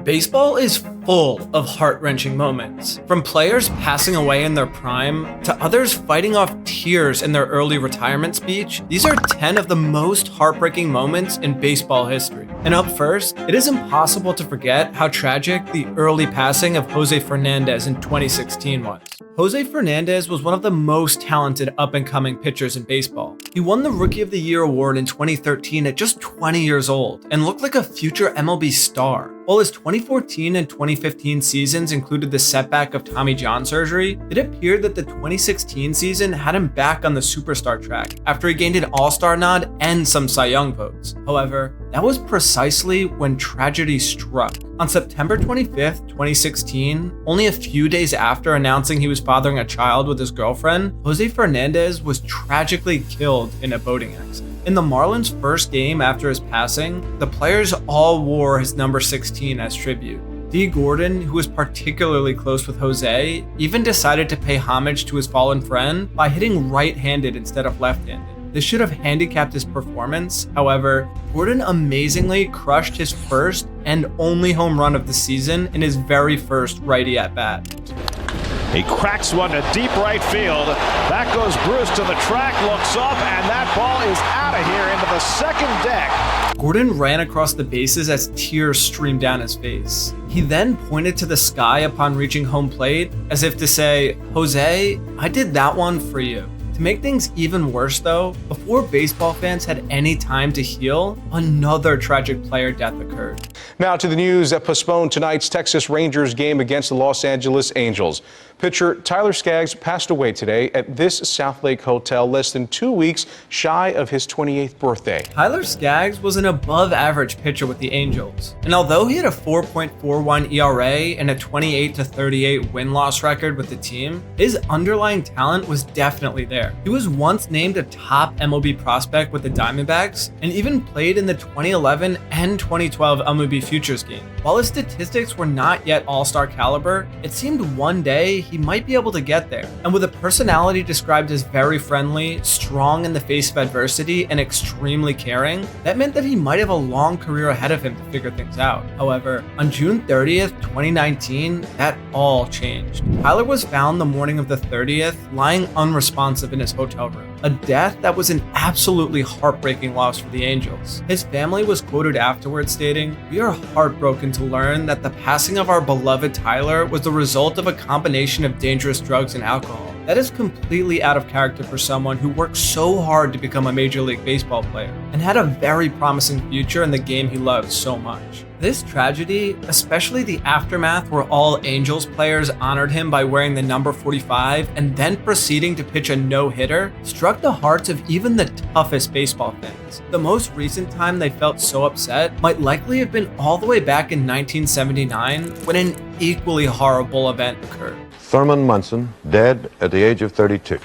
Baseball is full of heart-wrenching moments. From players passing away in their prime to others fighting off tears in their early retirement speech, these are 10 of the most heartbreaking moments in baseball history. And up first, it is impossible to forget how tragic the early passing of Jose Fernandez in 2016 was. Jose Fernandez was one of the most talented up-and-coming pitchers in baseball. He won the Rookie of the Year award in 2013 at just 20 years old and looked like a future MLB star. While his 2014 and 2015 seasons included the setback of Tommy John surgery, it appeared that the 2016 season had him back on the superstar track after he gained an All-Star nod and some Cy Young votes. However, that was precisely when tragedy struck. On September 25th, 2016, only a few days after announcing he was fathering a child with his girlfriend, Jose Fernandez was tragically killed in a boating accident. In the Marlins' first game after his passing, the players all wore his number 16 as tribute. Dee Gordon, who was particularly close with Jose, even decided to pay homage to his fallen friend by hitting right-handed instead of left-handed. This should have handicapped his performance. However, Gordon amazingly crushed his first and only home run of the season in his very first righty at-bat. He cracks one to deep right field. That goes Bruce to the track, looks up, and that ball is out of here into the second deck. Gordon ran across the bases as tears streamed down his face. He then pointed to the sky upon reaching home plate, as if to say, "Jose, I did that one for you." To make things even worse though, before baseball fans had any time to heal, another tragic player death occurred. Now to the news that postponed tonight's Texas Rangers game against the Los Angeles Angels. Pitcher Tyler Skaggs passed away today at this South Lake hotel less than 2 weeks shy of his 28th birthday. Tyler Skaggs was an above-average pitcher with the Angels, and although he had a 4.41 ERA and a 28-38 win-loss record with the team, his underlying talent was definitely there. He was once named a top MLB prospect with the Diamondbacks and even played in the 2011 and 2012 MLB Futures game. While his statistics were not yet all-star caliber, it seemed one day he might be able to get there. And with a personality described as very friendly, strong in the face of adversity, and extremely caring, that meant that he might have a long career ahead of him to figure things out. However, on June 30th, 2019, that all changed. Tyler was found the morning of the 30th, lying unresponsive in his hotel room. A death that was an absolutely heartbreaking loss for the Angels. His family was quoted afterwards stating, "We are heartbroken to learn that the passing of our beloved Tyler was the result of a combination of dangerous drugs and alcohol. That is completely out of character for someone who worked so hard to become a Major League Baseball player and had a very promising future in the game he loved so much." This tragedy, especially the aftermath where all Angels players honored him by wearing the number 45 and then proceeding to pitch a no-hitter, struck the hearts of even the toughest baseball fans. The most recent time they felt so upset might likely have been all the way back in 1979 when an equally horrible event occurred. Thurmon Munson, dead at the age of 32.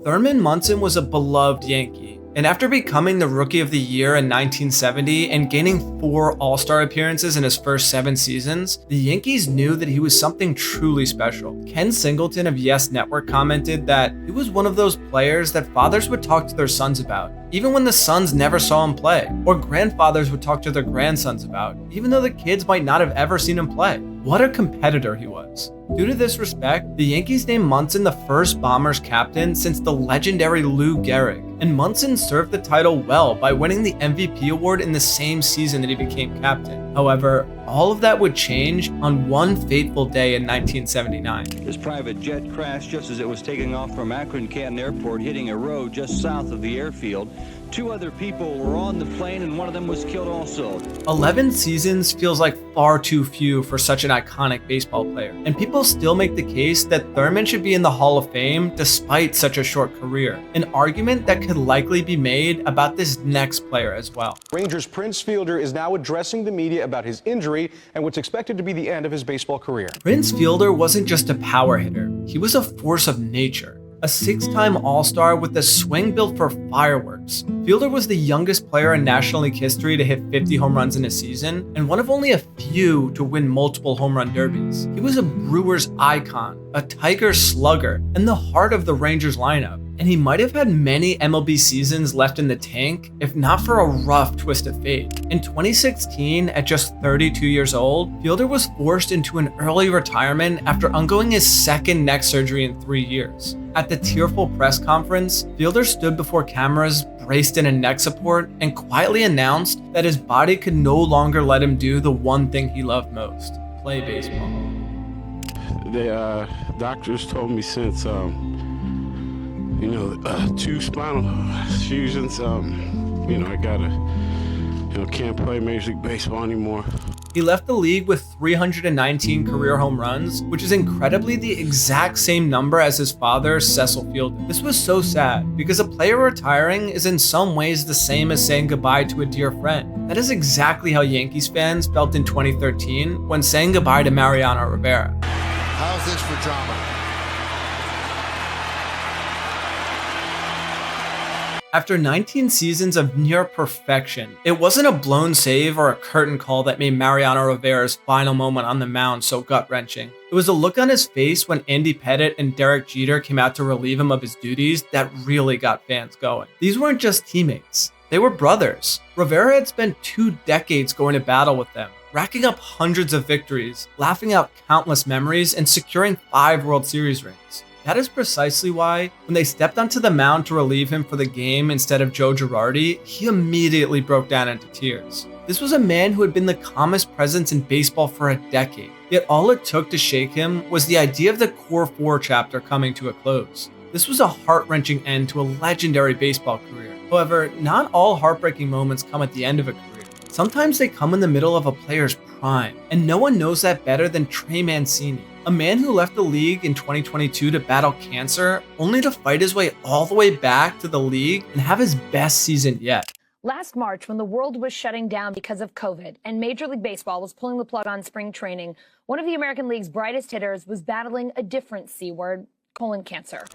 Thurmon Munson was a beloved Yankee, and after becoming the Rookie of the Year in 1970 and gaining 4 All-Star appearances in his first 7 seasons, the Yankees knew that he was something truly special. Ken Singleton of Yes Network commented that he was one of those players that fathers would talk to their sons about, even when the sons never saw him play, or grandfathers would talk to their grandsons about, even though the kids might not have ever seen him play. What a competitor he was. Due to this respect, the Yankees named Munson the first Bombers captain since the legendary Lou Gehrig, and Munson served the title well by winning the MVP award in the same season that he became captain. However, all of that would change on one fateful day in 1979. His private jet crashed just as it was taking off from Akron-Canton Airport, hitting a road just south of the airfield. 2 other people were on the plane and one of them was killed also. 11 seasons feels like far too few for such an iconic baseball player, and people still make the case that Thurmon should be in the Hall of Fame despite such a short career, an argument that could likely be made about this next player as well. Rangers Prince Fielder is now addressing the media about his injury and what's expected to be the end of his baseball career. Prince Fielder wasn't just a power hitter, he was a force of nature. A 6-time All-Star with a swing built for fireworks. Fielder was the youngest player in National League history to hit 50 home runs in a season, and one of only a few to win multiple home run derbies. He was a Brewers icon, a Tiger slugger, and the heart of the Rangers lineup. and he might have had many MLB seasons left in the tank if not for a rough twist of fate. In 2016, at just 32 years old, Fielder was forced into an early retirement after undergoing his second neck surgery in 3 years. At the tearful press conference, Fielder stood before cameras braced in a neck support and quietly announced that his body could no longer let him do the one thing he loved most, play baseball. The doctors told me since, 2 spinal fusions, can't play Major League Baseball anymore. He left the league with 319 career home runs, which is incredibly the exact same number as his father, Cecil Fielder. This was so sad, because a player retiring is in some ways the same as saying goodbye to a dear friend. That is exactly how Yankees fans felt in 2013 when saying goodbye to Mariano Rivera. How's this for drama? After 19 seasons of near perfection, it wasn't a blown save or a curtain call that made Mariano Rivera's final moment on the mound so gut-wrenching. It was a look on his face when Andy Pettitte and Derek Jeter came out to relieve him of his duties that really got fans going. These weren't just teammates, they were brothers. Rivera had spent 2 decades going to battle with them, racking up hundreds of victories, laughing out countless memories, and securing 5 World Series rings. That is precisely why, when they stepped onto the mound to relieve him for the game instead of Joe Girardi, he immediately broke down into tears. This was a man who had been the calmest presence in baseball for a decade, yet all it took to shake him was the idea of the Core 4 chapter coming to a close. This was a heart-wrenching end to a legendary baseball career. However, not all heartbreaking moments come at the end of a career. Sometimes they come in the middle of a player's prime, and no one knows that better than Trey Mancini, a man who left the league in 2022 to battle cancer, only to fight his way all the way back to the league and have his best season yet. Last March, when the world was shutting down because of COVID and Major League Baseball was pulling the plug on spring training, one of the American League's brightest hitters was battling a different C word, colon cancer.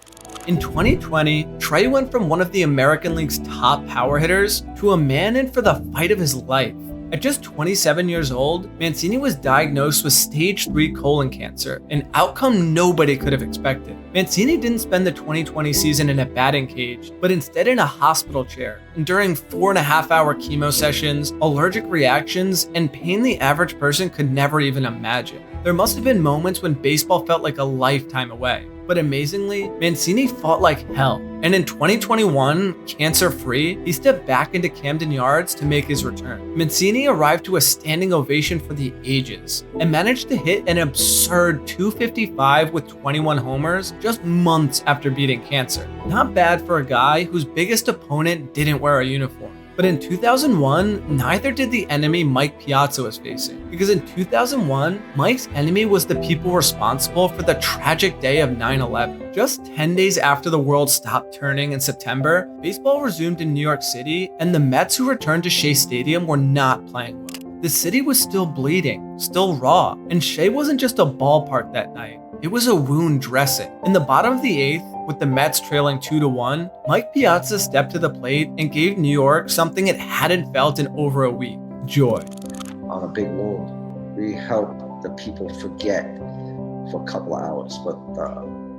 In 2020, Trey went from one of the American League's top power hitters to a man in for the fight of his life. At just 27 years old, Mancini was diagnosed with stage 3 colon cancer, an outcome nobody could have expected. Mancini didn't spend the 2020 season in a batting cage, but instead in a hospital chair, enduring 4.5-hour chemo sessions, allergic reactions, and pain the average person could never even imagine. There must have been moments when baseball felt like a lifetime away. But amazingly, Mancini fought like hell. And in 2021, cancer-free, he stepped back into Camden Yards to make his return. Mancini arrived to a standing ovation for the ages and managed to hit an absurd .255 with 21 homers just months after beating cancer. Not bad for a guy whose biggest opponent didn't wear a uniform. But in 2001, neither did the enemy Mike Piazza was facing. Because in 2001, Mike's enemy was the people responsible for the tragic day of 9/11. Just 10 days after the world stopped turning in September, baseball resumed in New York City, and the Mets who returned to Shea Stadium were not playing well. The city was still bleeding, still raw, and Shea wasn't just a ballpark that night. It was a wound dressing. In the bottom of the 8th, with the Mets trailing 2-1, Mike Piazza stepped to the plate and gave New York something it hadn't felt in over a week: joy. On a big wound, we help the people forget for a couple of hours, but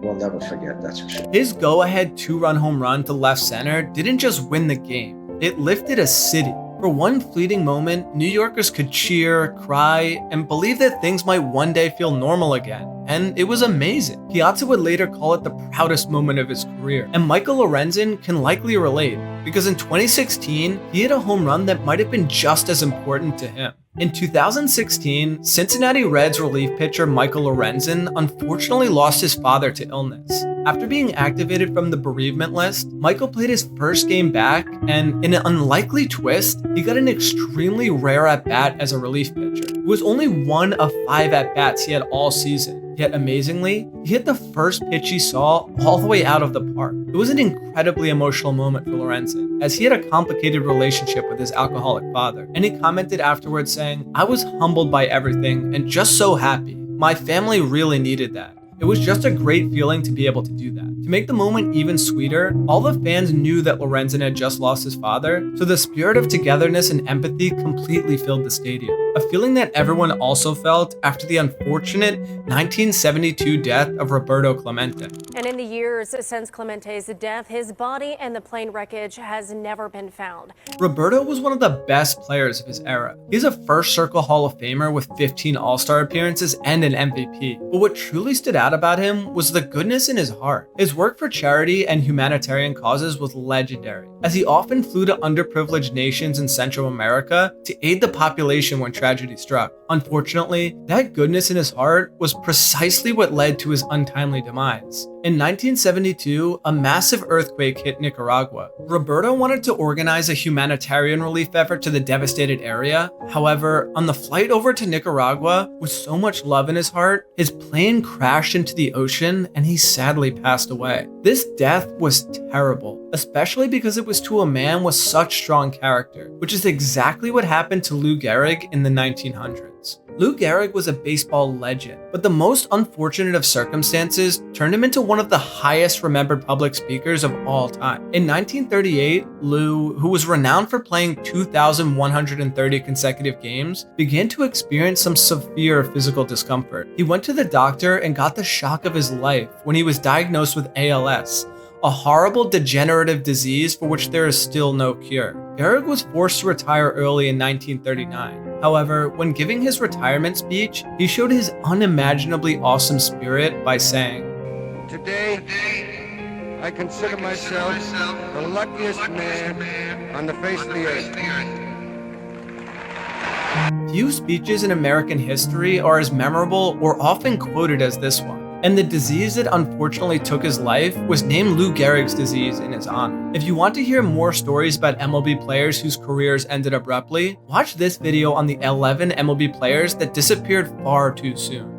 we'll never forget, that's for sure. His go-ahead 2-run home run to left center didn't just win the game, it lifted a city. For one fleeting moment, New Yorkers could cheer, cry, and believe that things might one day feel normal again. And it was amazing. Piazza would later call it the proudest moment of his career. And Michael Lorenzen can likely relate, because in 2016, he hit a home run that might have been just as important to him. In 2016, Cincinnati Reds relief pitcher Michael Lorenzen unfortunately lost his father to illness. After being activated from the bereavement list, Michael played his first game back, and in an unlikely twist, he got an extremely rare at-bat as a relief pitcher. It was only 1 of 5 at-bats he had all season. Yet amazingly, he hit the first pitch he saw all the way out of the park. It was an incredibly emotional moment for Lorenzen, as he had a complicated relationship with his alcoholic father. And he commented afterwards saying, "I was humbled by everything and just so happy. My family really needed that. It was just a great feeling to be able to do that." To make the moment even sweeter, all the fans knew that Lorenzen had just lost his father, so the spirit of togetherness and empathy completely filled the stadium. A feeling that everyone also felt after the unfortunate 1972 death of Roberto Clemente. And in the years since Clemente's death, his body and the plane wreckage has never been found. Roberto was one of the best players of his era. He's a first circle Hall of Famer with 15 All-Star appearances and an MVP. But what truly stood out about him was the goodness in his heart. His work for charity and humanitarian causes was legendary, as he often flew to underprivileged nations in Central America to aid the population when tragedy struck. Unfortunately, that goodness in his heart was precisely what led to his untimely demise. In 1972, a massive earthquake hit Nicaragua. Roberto wanted to organize a humanitarian relief effort to the devastated area. However, on the flight over to Nicaragua, with so much love in his heart, his plane crashed into the ocean and he sadly passed away. This death was terrible, especially because it was to a man with such strong character, which is exactly what happened to Lou Gehrig in the 1900s. Lou Gehrig was a baseball legend, but the most unfortunate of circumstances turned him into one of the highest remembered public speakers of all time. In 1938, Lou, who was renowned for playing 2,130 consecutive games, began to experience some severe physical discomfort. He went to the doctor and got the shock of his life when he was diagnosed with ALS, a horrible degenerative disease for which there is still no cure. Gehrig was forced to retire early in 1939. However, when giving his retirement speech, he showed his unimaginably awesome spirit by saying, "Today, I consider myself the luckiest man on the face of the earth." Few speeches in American history are as memorable or often quoted as this one. And the disease that unfortunately took his life was named Lou Gehrig's disease in his honor. If you want to hear more stories about MLB players whose careers ended abruptly, watch this video on the 11 MLB players that disappeared far too soon.